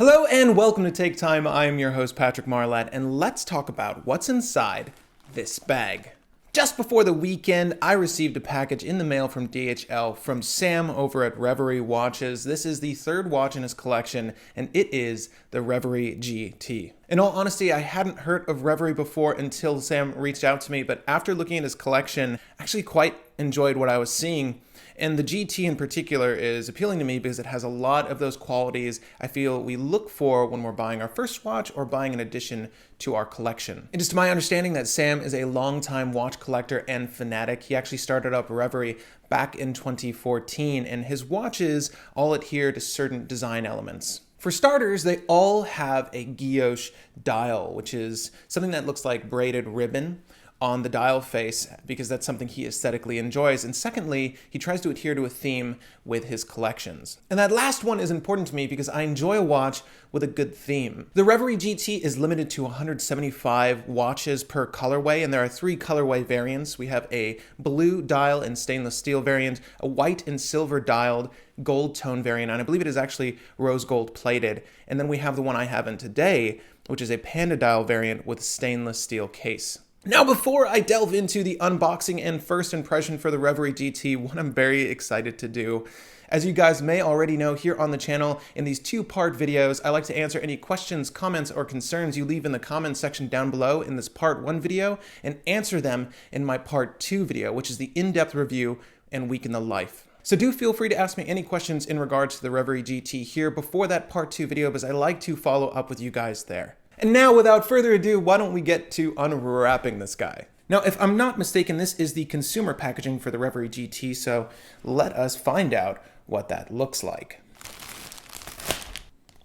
Hello and welcome to Take Time. I am your host Patrick Marlatt, and let's talk about what's inside this bag. Just before the weekend, I received a package in the mail from DHL from Sam over at Reverie Watches. This is the third watch in his collection, and it is the Reverie GT. In all honesty, I hadn't heard of Reverie before until Sam reached out to me, but after looking at his collection, I actually quite enjoyed what I was seeing. And the GT in particular is appealing to me because it has a lot of those qualities I feel we look for when we're buying our first watch or buying an addition to our collection. It is to my understanding that Sam is a longtime watch collector and fanatic. He actually started up Reverie back in 2014, and his watches all adhere to certain design elements. For starters, they all have a guilloche dial, which is something that looks like braided ribbon on the dial face because that's something he aesthetically enjoys. And secondly, he tries to adhere to a theme with his collections. And that last one is important to me because I enjoy a watch with a good theme. The Reverie GT is limited to 175 watches per colorway, and there are 3 colorway variants. We have a blue dial and stainless steel variant, a white and silver dialed gold tone variant, and I believe it is actually rose gold plated. And then we have the one I have in today, which is a panda dial variant with stainless steel case. Now, before I delve into the unboxing and first impression for the Reverie GT, what I'm very excited to do, as you guys may already know here on the channel, in these 2-part videos, I like to answer any questions, comments, or concerns you leave in the comments section down below in this part 1 video and answer them in my part 2 video, which is the in-depth review and week in the life. So do feel free to ask me any questions in regards to the Reverie GT here before that part 2 video, because I like to follow up with you guys there. And now, without further ado, why don't we get to unwrapping this guy? Now, if I'm not mistaken, this is the consumer packaging for the Reverie GT, so let us find out what that looks like.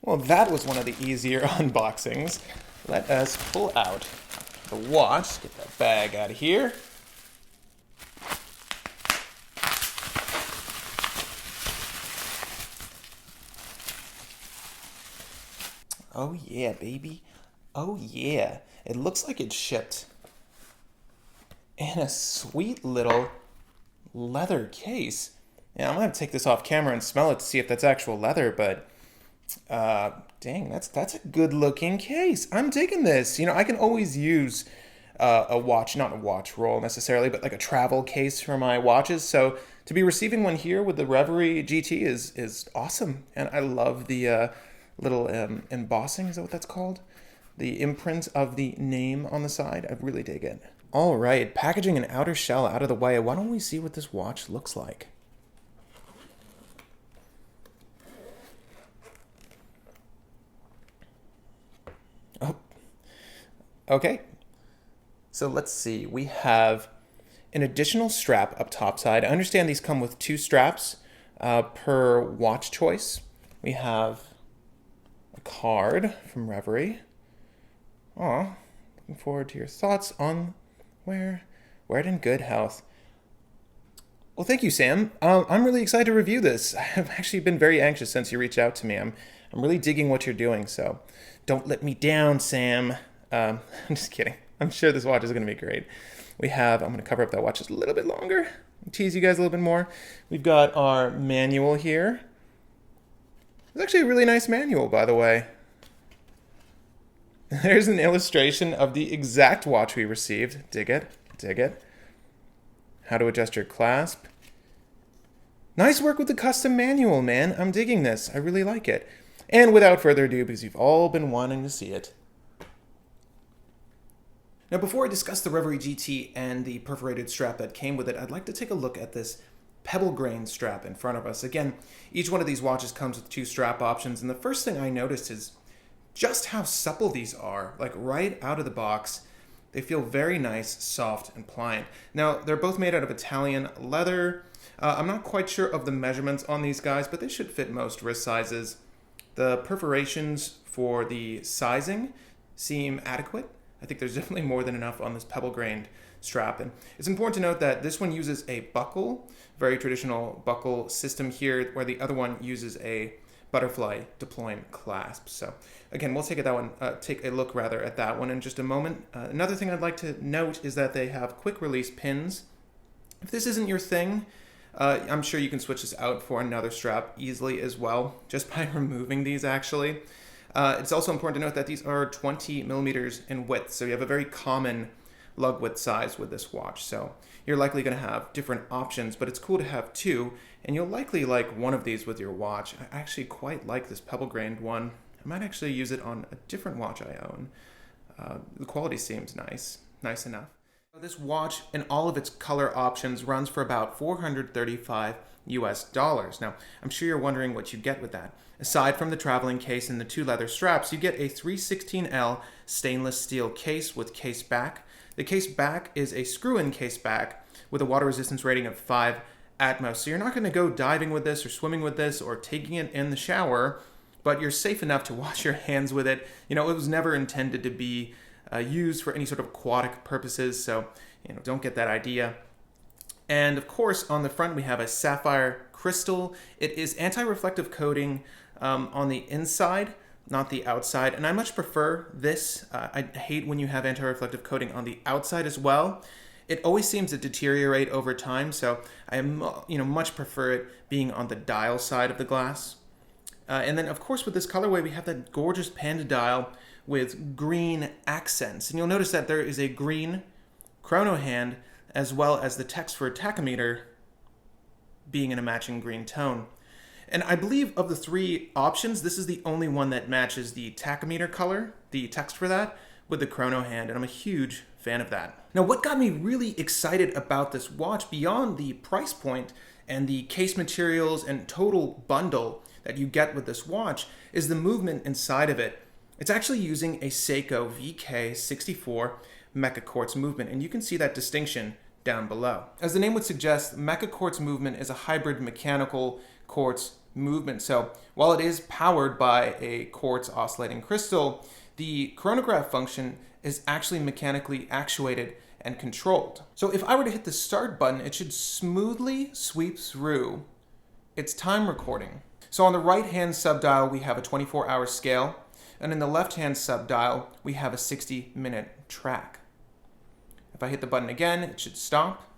Well, that was one of the easier unboxings. Let us pull out the watch, get that bag out of here. Oh yeah, baby. Oh yeah, it looks like it's shipped in a sweet little leather case. Yeah, I'm gonna take this off camera and smell it to see if that's actual leather, but dang, that's a good looking case. I'm digging this. You know, I can always use a watch, not a watch roll necessarily, but like a travel case for my watches. So to be receiving one here with the Reverie GT is awesome, and I love the little embossing. Is that what that's called? The imprint of the name on the side. I really dig it. All right, packaging and outer shell out of the way. Why don't we see what this watch looks like? Oh, okay. So let's see. We have an additional strap up top side. I understand these come with 2 straps per watch choice. We have a card from Reverie. Aw, looking forward to your thoughts on wear it in good health. Well, thank you, Sam. I'm really excited to review this. I've actually been very anxious since you reached out to me. I'm really digging what you're doing, so don't let me down, Sam. I'm just kidding. I'm sure this watch is going to be great. I'm going to cover up that watch just a little bit longer, tease you guys a little bit more. We've got our manual here. It's actually a really nice manual, by the way. There's an illustration of the exact watch we received. Dig it, dig it. How to adjust your clasp. Nice work with the custom manual, man. I'm digging this. I really like it. And without further ado, because you've all been wanting to see it. Now, before I discuss the Reverie GT and the perforated strap that came with it, I'd like to take a look at this pebble grain strap in front of us. Again, each one of these watches comes with 2 strap options, and the first thing I noticed is just how supple these are. Like right out of the box, they feel very nice, soft, and pliant. Now, they're both made out of Italian leather. I'm not quite sure of the measurements on these guys, but they should fit most wrist sizes. The perforations for the sizing seem adequate. I think there's definitely more than enough on this pebble-grained strap. And it's important to note that this one uses a buckle, very traditional buckle system here, where the other one uses a butterfly deployment clasp. So again, we'll take a look at that one in just a moment. Another thing I'd like to note is that they have quick release pins. If this isn't your thing, I'm sure you can switch this out for another strap easily as well, just by removing these actually. It's also important to note that these are 20 millimeters in width, so you have a very common lug width size with this watch. So you're likely going to have different options, but it's cool to have two, and you'll likely like one of these with your watch. I actually quite like this pebble grained one. I might actually use it on a different watch I own. The quality seems nice enough. This watch and all of its color options runs for about $435 US. Now, I'm sure you're wondering what you get with that. Aside from the traveling case and the two leather straps, you get a 316L stainless steel case with case back. The case back is a screw-in case back with a water resistance rating of 5 Atmos. So you're not going to go diving with this or swimming with this or taking it in the shower, but you're safe enough to wash your hands with it. You know, it was never intended to be used for any sort of aquatic purposes, so don't get that idea. And of course, on the front we have a sapphire crystal. It is anti-reflective coating on the inside, not the outside, and I much prefer this. I hate when you have anti-reflective coating on the outside as well. It always seems to deteriorate over time, so I much prefer it being on the dial side of the glass. And then, of course, with this colorway, we have that gorgeous panda dial with green accents. And you'll notice that there is a green chrono hand, as well as the text for a tachometer being in a matching green tone. And I believe of the three options, this is the only one that matches the tachometer color, the text for that, with the chrono hand, and I'm a huge fan of that. Now, what got me really excited about this watch, beyond the price point and the case materials and total bundle that you get with this watch, is the movement inside of it. It's actually using a Seiko VK64 Mecha Quartz movement, and you can see that distinction down below. As the name would suggest, Mecha Quartz movement is a hybrid mechanical quartz movement. So while it is powered by a quartz oscillating crystal, the chronograph function is actually mechanically actuated and controlled. So if I were to hit the start button, it should smoothly sweep through its time recording. So on the right-hand subdial, we have a 24-hour scale, and in the left-hand subdial, we have a 60-minute track. If I hit the button again, it should stop,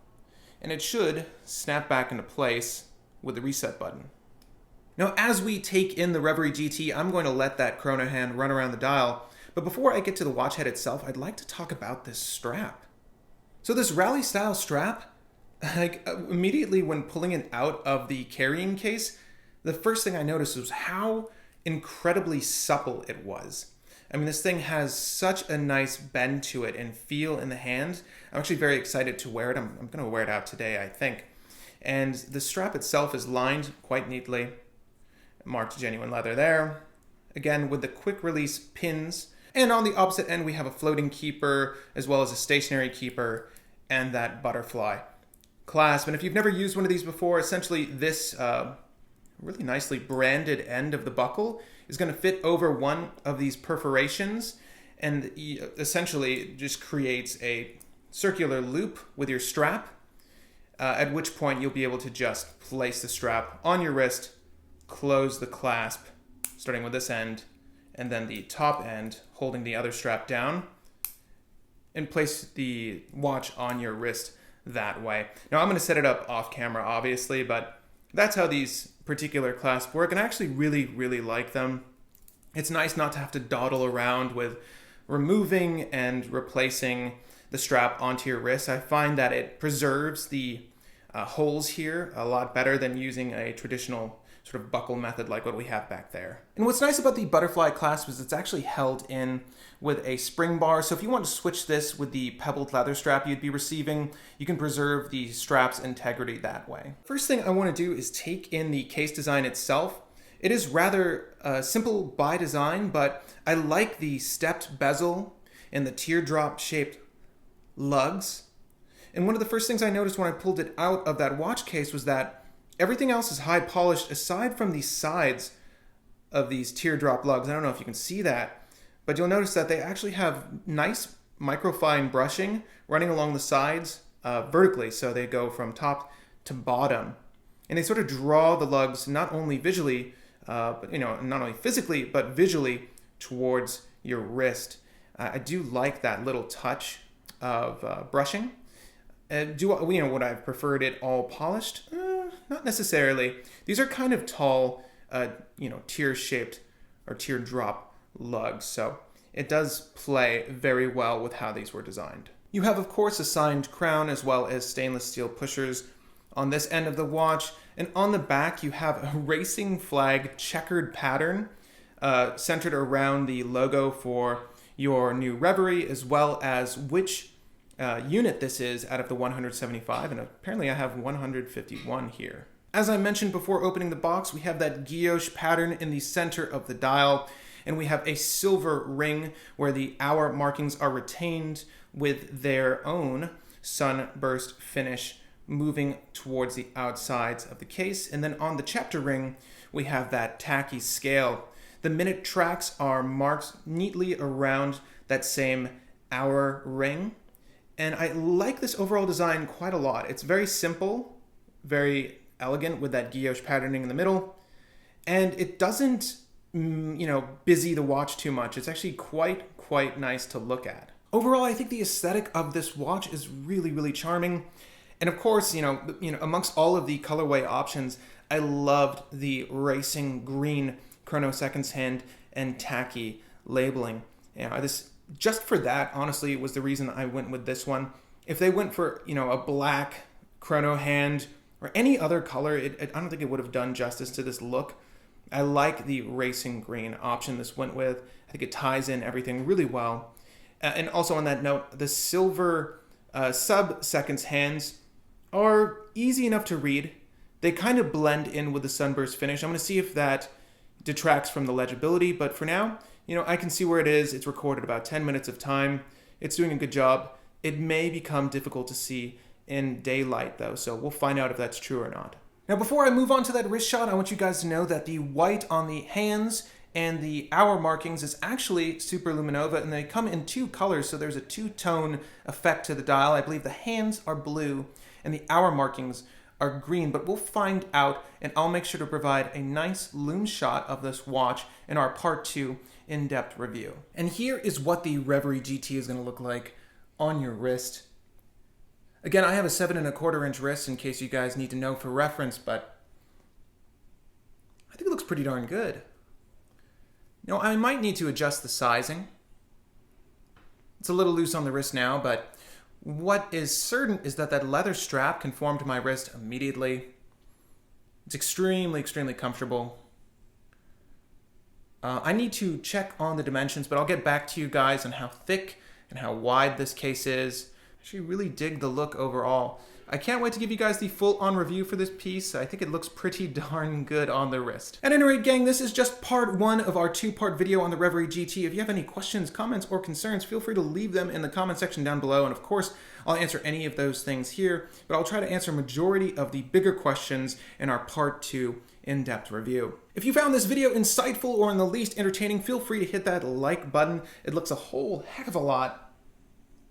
and it should snap back into place with the reset button. Now, as we take in the Reverie GT, I'm going to let that chrono hand run around the dial, but before I get to the watch head itself, I'd like to talk about this strap. So this rally-style strap, immediately when pulling it out of the carrying case, the first thing I noticed was how incredibly supple it was. I mean, this thing has such a nice bend to it and feel in the hand. I'm actually very excited to wear it. I'm going to wear it out today, I think. And the strap itself is lined quite neatly, marked genuine leather there. Again, with the quick release pins. And on the opposite end, we have a floating keeper, as well as a stationary keeper, and that butterfly clasp. And if you've never used one of these before, essentially this really nicely branded end of the buckle is going to fit over one of these perforations, and essentially just creates a circular loop with your strap, at which point you'll be able to just place the strap on your wrist, close the clasp, starting with this end, and then the top end holding the other strap down, and place the watch on your wrist that way. Now, I'm going to set it up off camera, obviously, but that's how these particular clasps work, and I actually really like them. It's nice not to have to dawdle around with removing and replacing the strap onto your wrist. I find that it preserves the holes here a lot better than using a traditional sort of buckle method like what we have back there. And what's nice about the butterfly clasp is it's actually held in with a spring bar. So if you want to switch this with the pebbled leather strap you'd be receiving, you can preserve the strap's integrity that way. First thing I want to do is take in the case design itself. It is rather simple by design, but I like the stepped bezel and the teardrop shaped lugs. And one of the first things I noticed when I pulled it out of that watch case was that everything else is high polished aside from the sides of these teardrop lugs. I don't know if you can see that, but you'll notice that they actually have nice microfine brushing running along the sides vertically, so they go from top to bottom. And they sort of draw the lugs not only visually, but not only physically, but visually towards your wrist. I do like that little touch of brushing. Would I have preferred it all polished? Not necessarily. These are kind of tall, tear-shaped or teardrop lugs. So it does play very well with how these were designed. You have, of course, a signed crown as well as stainless steel pushers on this end of the watch. And on the back, you have a racing flag checkered pattern centered around the logo for your new Reverie, as well as which unit this is out of the 175. And apparently I have 151 here. As I mentioned before opening the box, we have that guilloche pattern in the center of the dial. And we have a silver ring where the hour markings are retained with their own sunburst finish moving towards the outsides of the case. And then on the chapter ring, we have that tacky scale. The minute tracks are marked neatly around that same hour ring. And I like this overall design quite a lot. It's very simple, very elegant with that guilloche patterning in the middle. And it doesn't, busy the watch too much. It's actually quite nice to look at. Overall, I think the aesthetic of this watch is really, really charming. And of course, amongst all of the colorway options, I loved the racing green chronoseconds hand and tacky labeling. Just for that, honestly, was the reason I went with this one. If they went for, a black chrono hand or any other color, I don't think it would have done justice to this look. I like the racing green option this went with. I think it ties in everything really well. And also on that note, the silver sub-seconds hands are easy enough to read. They kind of blend in with the sunburst finish. I'm going to see if that detracts from the legibility, but for now, I can see where it is. It's recorded about 10 minutes of time. It's doing a good job. It may become difficult to see in daylight though, so we'll find out if that's true or not. Now, before I move on to that wrist shot, I want you guys to know that the white on the hands and the hour markings is actually super luminova, and they come in two colors, so there's a two-tone effect to the dial. I believe the hands are blue and the hour markings are green, but we'll find out, and I'll make sure to provide a nice lume shot of this watch in our part 2 in-depth review. And here is what the Reverie GT is going to look like on your wrist. Again, I have a 7¼ inch wrist in case you guys need to know for reference, but I think it looks pretty darn good. I might need to adjust the sizing. It's a little loose on the wrist now, but what is certain is that that leather strap conformed to my wrist immediately. It's extremely comfortable. I need to check on the dimensions, but I'll get back to you guys on how thick and how wide this case is. I actually really dig the look overall. I can't wait to give you guys the full-on review for this piece. I think it looks pretty darn good on the wrist. At any rate, gang, this is just part 1 of our 2-part video on the Reverie GT. If you have any questions, comments, or concerns, feel free to leave them in the comment section down below. And of course, I'll answer any of those things here, but I'll try to answer a majority of the bigger questions in our part 2 in-depth review. If you found this video insightful or in the least entertaining, feel free to hit that like button. It looks a whole heck of a lot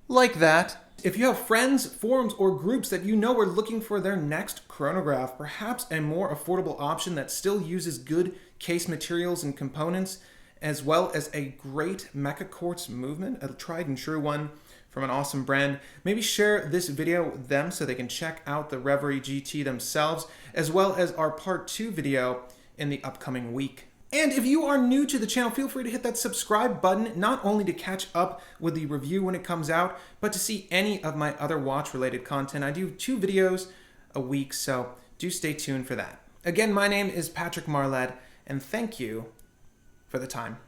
like that. If you have friends, forums, or groups that are looking for their next chronograph, perhaps a more affordable option that still uses good case materials and components, as well as a great mecha quartz movement, a tried and true one from an awesome brand, maybe share this video with them so they can check out the Reverie GT themselves, as well as our part 2 video in the upcoming week. And if you are new to the channel, feel free to hit that subscribe button, not only to catch up with the review when it comes out, but to see any of my other watch-related content. I do 2 videos a week, so do stay tuned for that. Again, my name is Patrick Marlett, and thank you for the time.